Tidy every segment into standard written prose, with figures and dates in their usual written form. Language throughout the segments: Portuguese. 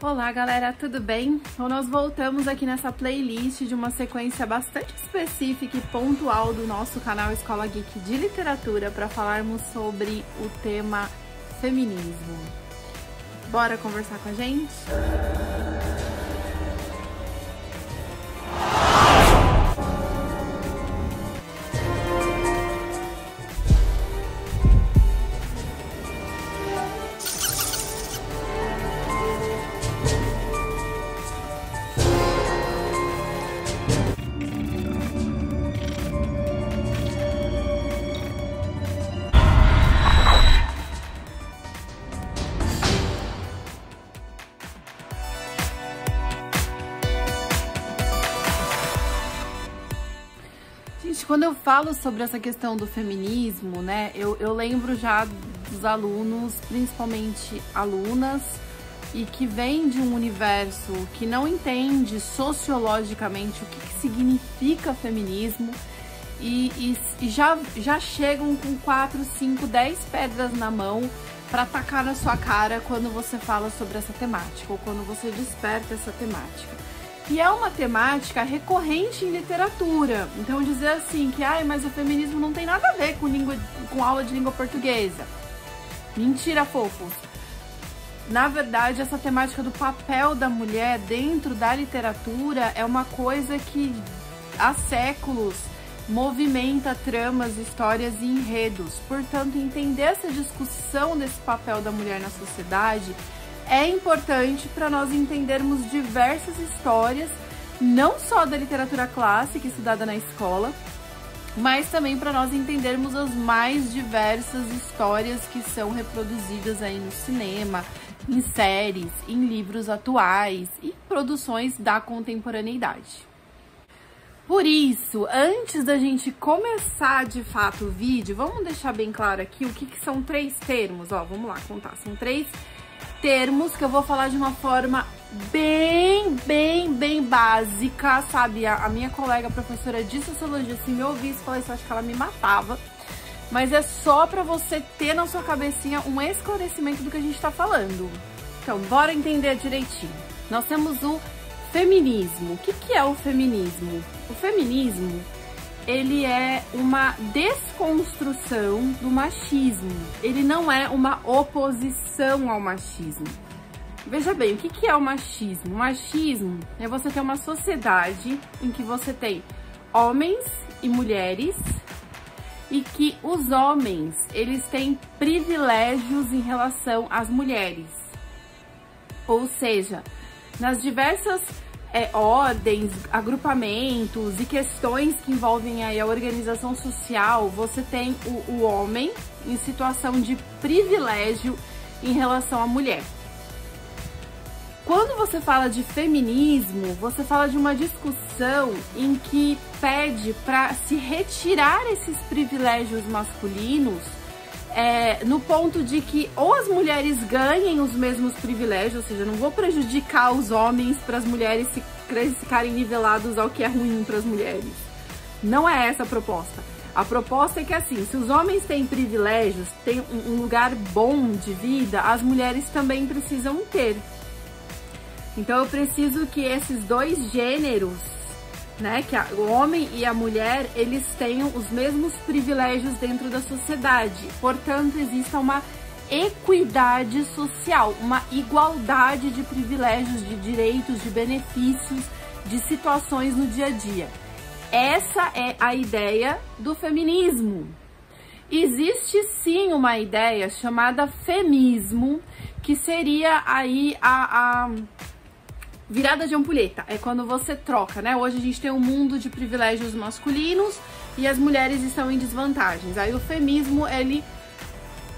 Olá galera, tudo bem? Então nós voltamos aqui nessa playlist de uma sequência bastante específica e pontual do nosso canal Escola Geek de Literatura para falarmos sobre o tema feminismo. Bora conversar com a gente? Quando eu falo sobre essa questão do feminismo, né, eu lembro já dos alunos, principalmente alunas, e que vem de um universo que não entende sociologicamente o que significa feminismo e já chegam com 4, 5, 10 pedras na mão para atacar na sua cara quando você fala sobre essa temática ou quando você desperta essa temática. E é uma temática recorrente em literatura. Então dizer assim que mas o feminismo não tem nada a ver com aula de língua portuguesa. Mentira, fofos. Na verdade, essa temática do papel da mulher dentro da literatura é uma coisa que há séculos movimenta tramas, histórias e enredos. Portanto, entender essa discussão desse papel da mulher na sociedade é importante para nós entendermos diversas histórias, não só da literatura clássica estudada na escola, mas também para nós entendermos as mais diversas histórias que são reproduzidas aí no cinema, em séries, em livros atuais e produções da contemporaneidade. Por isso, antes da gente começar de fato o vídeo, vamos deixar bem claro aqui o que são 3 termos. Ó, vamos lá contar, são 3 termos que eu vou falar de uma forma bem básica, sabe? A minha colega professora de sociologia, se me ouvisse falar isso, acho que ela me matava. Mas é só pra você ter na sua cabecinha um esclarecimento do que a gente tá falando. Então, bora entender direitinho. Nós temos o feminismo. O que é o feminismo? O feminismo, ele é uma desconstrução do machismo. Ele não é uma oposição ao machismo. Veja bem, o que é o machismo? O machismo é você ter uma sociedade em que você tem homens e mulheres e que os homens, eles têm privilégios em relação às mulheres. Ou seja, nas diversas ordens, agrupamentos e questões que envolvem aí a organização social, você tem o homem em situação de privilégio em relação à mulher. Quando você fala de feminismo, você fala de uma discussão em que pede para se retirar esses privilégios masculinos, no ponto de que ou as mulheres ganhem os mesmos privilégios, ou seja, não vou prejudicar os homens para as mulheres ficarem nivelados ao que é ruim para as mulheres. Não é essa a proposta. A proposta é que assim, se os homens têm privilégios, têm um lugar bom de vida, as mulheres também precisam ter. Então eu preciso que esses 2 gêneros, né, que o homem e a mulher, eles tenham os mesmos privilégios dentro da sociedade. Portanto, exista uma equidade social, uma igualdade de privilégios, de direitos, de benefícios, de situações no dia a dia. Essa é a ideia do feminismo. Existe sim uma ideia chamada femismo, que seria aí a virada de ampulheta. É quando você troca, né? Hoje a gente tem um mundo de privilégios masculinos e as mulheres estão em desvantagens. Aí o feminismo, ele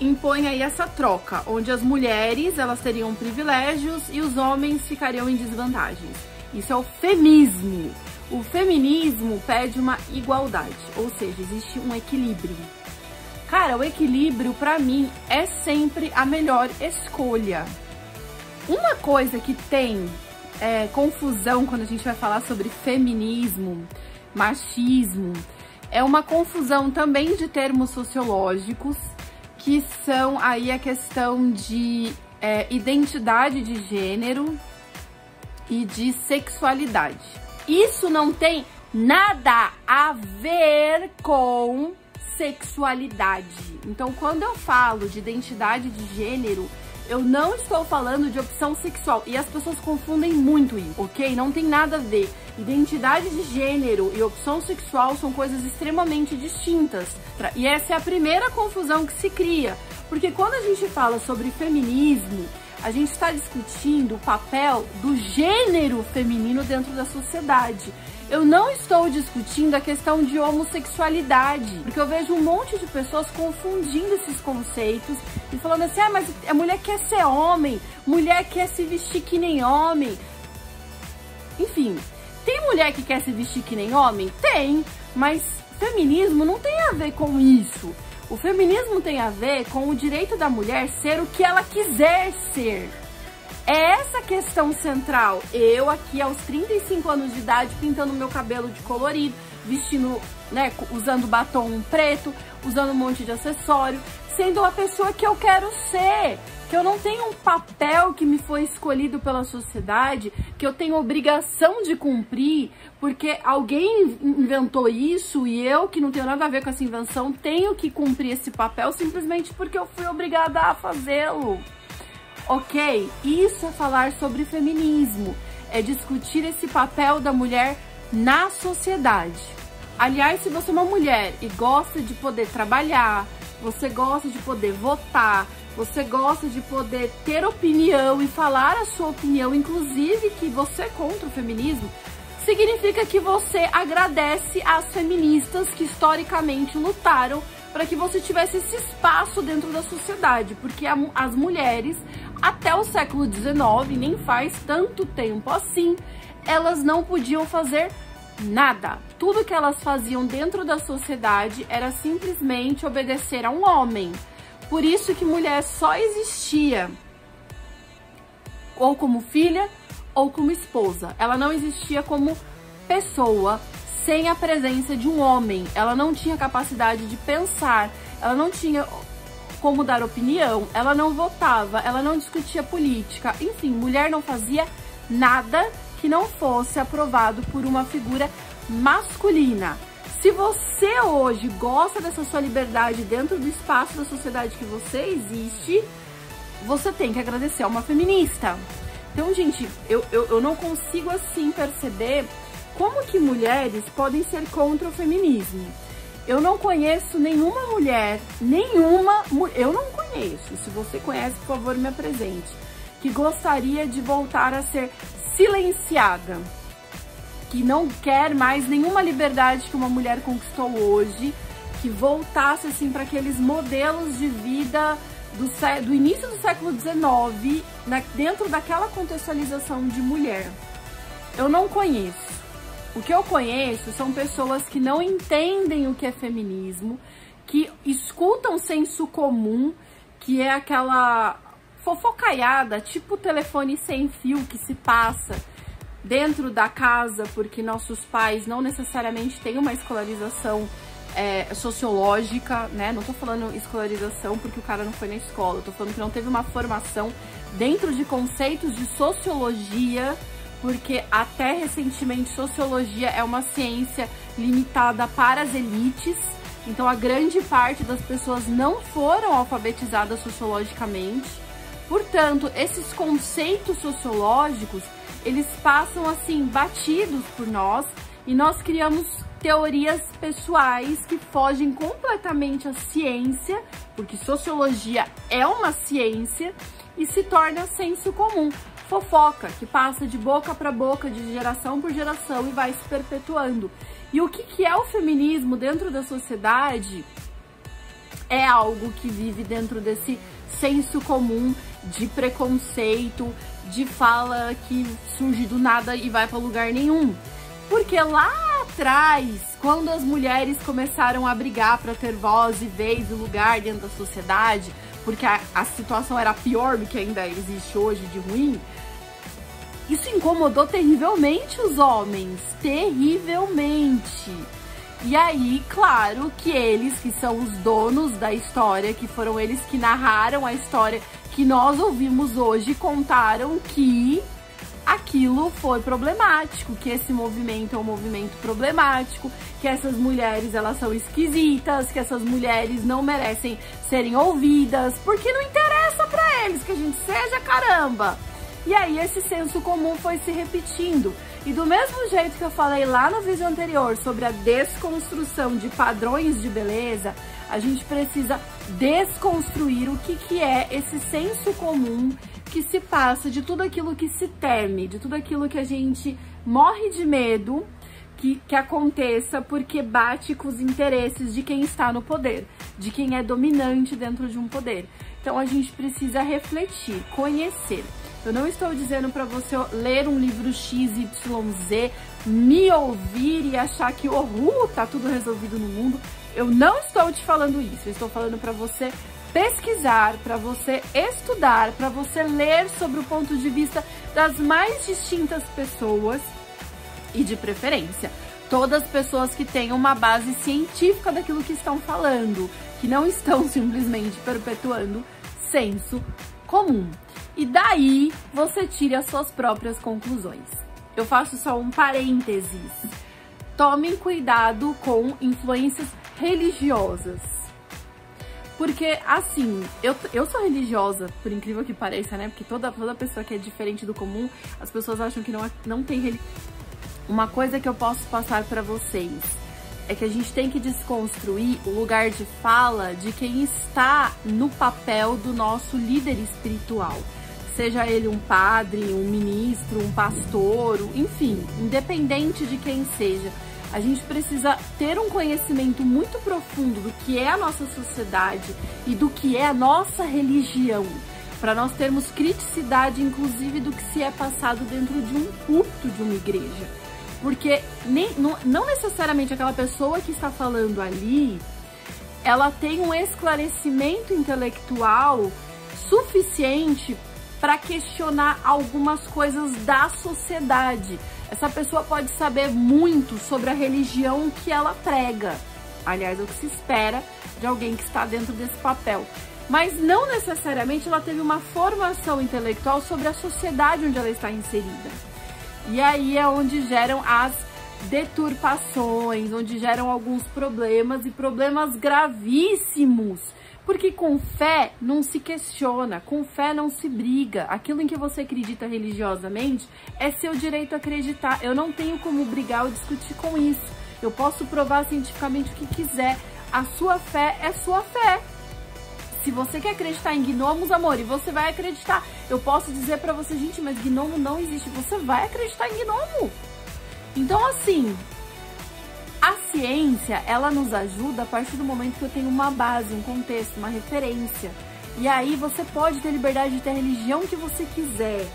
impõe aí essa troca, onde as mulheres, elas teriam privilégios e os homens ficariam em desvantagens. Isso é o feminismo. O feminismo pede uma igualdade, ou seja, existe um equilíbrio. Cara, o equilíbrio, pra mim, é sempre a melhor escolha. Uma coisa que tem confusão quando a gente vai falar sobre feminismo, machismo, é uma confusão também de termos sociológicos, que são aí a questão de identidade de gênero e de sexualidade. Isso não tem nada a ver com sexualidade. Então, quando eu falo de identidade de gênero, eu não estou falando de opção sexual. E as pessoas confundem muito isso, ok? Não tem nada a ver. Identidade de gênero e opção sexual são coisas extremamente distintas. E essa é a primeira confusão que se cria. Porque quando a gente fala sobre feminismo, a gente está discutindo o papel do gênero feminino dentro da sociedade. Eu não estou discutindo a questão de homossexualidade, porque eu vejo um monte de pessoas confundindo esses conceitos e falando assim, ah, mas a mulher quer ser homem, mulher quer se vestir que nem homem. Enfim, tem mulher que quer se vestir que nem homem? Tem, mas feminismo não tem a ver com isso. O feminismo tem a ver com o direito da mulher ser o que ela quiser ser. É essa questão central. Eu aqui aos 35 anos de idade pintando meu cabelo de colorido, vestindo, né, usando batom preto, usando um monte de acessório, sendo a pessoa que eu quero ser. Que eu não tenho um papel que me foi escolhido pela sociedade, que eu tenho obrigação de cumprir, porque alguém inventou isso e eu, que não tenho nada a ver com essa invenção, tenho que cumprir esse papel simplesmente porque eu fui obrigada a fazê-lo. Ok? Isso é falar sobre feminismo, é discutir esse papel da mulher na sociedade. Aliás, se você é uma mulher e gosta de poder trabalhar, você gosta de poder votar, você gosta de poder ter opinião e falar a sua opinião, inclusive que você é contra o feminismo, significa que você agradece às feministas que historicamente lutaram para que você tivesse esse espaço dentro da sociedade, porque as mulheres, até o século XIX, nem faz tanto tempo assim, elas não podiam fazer nada. Tudo que elas faziam dentro da sociedade era simplesmente obedecer a um homem. Por isso que mulher só existia ou como filha ou como esposa. Ela não existia como pessoa sem a presença de um homem. Ela não tinha capacidade de pensar, ela não tinha como dar opinião, ela não votava, ela não discutia política. Enfim, mulher não fazia nada que não fosse aprovado por uma figura masculina. Se você hoje gosta dessa sua liberdade dentro do espaço da sociedade que você existe, você tem que agradecer a uma feminista. Então, gente, eu não consigo assim perceber como que mulheres podem ser contra o feminismo. Eu não conheço nenhuma mulher, eu não conheço, se você conhece, por favor, me apresente, que gostaria de voltar a ser silenciada, que não quer mais nenhuma liberdade que uma mulher conquistou hoje, que voltasse assim para aqueles modelos de vida do início do século XIX, dentro daquela contextualização de mulher. Eu não conheço. O que eu conheço são pessoas que não entendem o que é feminismo, que escutam senso comum, que é aquela fofocaiada, tipo telefone sem fio que se passa dentro da casa, porque nossos pais não necessariamente têm uma escolarização sociológica, né? Não tô falando escolarização porque o cara não foi na escola, eu tô falando que não teve uma formação dentro de conceitos de sociologia, porque até recentemente sociologia é uma ciência limitada para as elites, então a grande parte das pessoas não foram alfabetizadas sociologicamente. Portanto, esses conceitos sociológicos, eles passam assim batidos por nós e nós criamos teorias pessoais que fogem completamente à ciência, porque sociologia é uma ciência, e se torna senso comum. Fofoca, que passa de boca para boca, de geração por geração e vai se perpetuando. E o que é o feminismo dentro da sociedade? É algo que vive dentro desse senso comum de preconceito, de fala que surge do nada e vai para lugar nenhum. Porque lá atrás, quando as mulheres começaram a brigar para ter voz e vez e lugar dentro da sociedade, porque a situação era pior do que ainda existe hoje de ruim, isso incomodou terrivelmente os homens, terrivelmente. E aí, claro que eles, que são os donos da história, que foram eles que narraram a história que nós ouvimos hoje, contaram que aquilo foi problemático, que esse movimento é um movimento problemático, que essas mulheres elas são esquisitas, que essas mulheres não merecem serem ouvidas, porque não interessa pra eles que a gente seja, caramba. E aí esse senso comum foi se repetindo. E do mesmo jeito que eu falei lá no vídeo anterior sobre a desconstrução de padrões de beleza, a gente precisa desconstruir o que é esse senso comum que se passa de tudo aquilo que se teme, de tudo aquilo que a gente morre de medo que aconteça porque bate com os interesses de quem está no poder, de quem é dominante dentro de um poder. Então a gente precisa refletir, conhecer. Eu não estou dizendo para você ler um livro XYZ, me ouvir e achar que tá tudo resolvido no mundo. Eu não estou te falando isso, eu estou falando para você pesquisar, para você estudar, para você ler sobre o ponto de vista das mais distintas pessoas e, de preferência, todas as pessoas que tenham uma base científica daquilo que estão falando, que não estão simplesmente perpetuando senso comum. E daí você tira as suas próprias conclusões. Eu faço só um parênteses. Tomem cuidado com influências religiosas. Porque, assim, eu sou religiosa, por incrível que pareça, né? Porque toda pessoa que é diferente do comum, as pessoas acham que não tem religião. Uma coisa que eu posso passar pra vocês é que a gente tem que desconstruir o lugar de fala de quem está no papel do nosso líder espiritual. Seja ele um padre, um ministro, um pastor, enfim, independente de quem seja. A gente precisa ter um conhecimento muito profundo do que é a nossa sociedade e do que é a nossa religião, para nós termos criticidade, inclusive, do que se é passado dentro de um púlpito de uma igreja. Porque não necessariamente aquela pessoa que está falando ali, ela tem um esclarecimento intelectual suficiente para questionar algumas coisas da sociedade. Essa pessoa pode saber muito sobre a religião que ela prega. Aliás, é o que se espera de alguém que está dentro desse papel. Mas não necessariamente ela teve uma formação intelectual sobre a sociedade onde ela está inserida. E aí é onde geram as deturpações, onde geram alguns problemas e problemas gravíssimos. Porque com fé não se questiona, com fé não se briga. Aquilo em que você acredita religiosamente é seu direito a acreditar. Eu não tenho como brigar ou discutir com isso. Eu posso provar cientificamente o que quiser. A sua fé é sua fé. Se você quer acreditar em gnomos, amor, e você vai acreditar. Eu posso dizer pra você, gente, mas gnomo não existe. Você vai acreditar em gnomo. Então, assim, a ciência, ela nos ajuda a partir do momento que eu tenho uma base, um contexto, uma referência. E aí você pode ter liberdade de ter a religião que você quiser,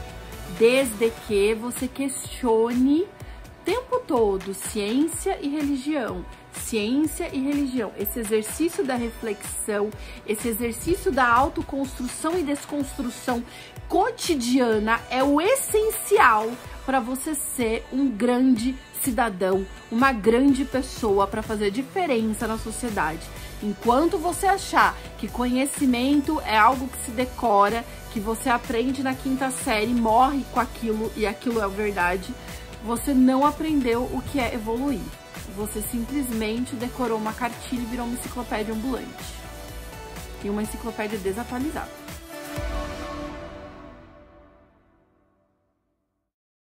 desde que você questione o tempo todo ciência e religião. Ciência e religião, esse exercício da reflexão, esse exercício da autoconstrução e desconstrução cotidiana é o essencial para você ser um grande cidadão, uma grande pessoa para fazer diferença na sociedade. Enquanto você achar que conhecimento é algo que se decora, que você aprende na 5ª série, morre com aquilo e aquilo é verdade, você não aprendeu o que é evoluir. Você simplesmente decorou uma cartilha e virou uma enciclopédia ambulante. E uma enciclopédia desatualizada.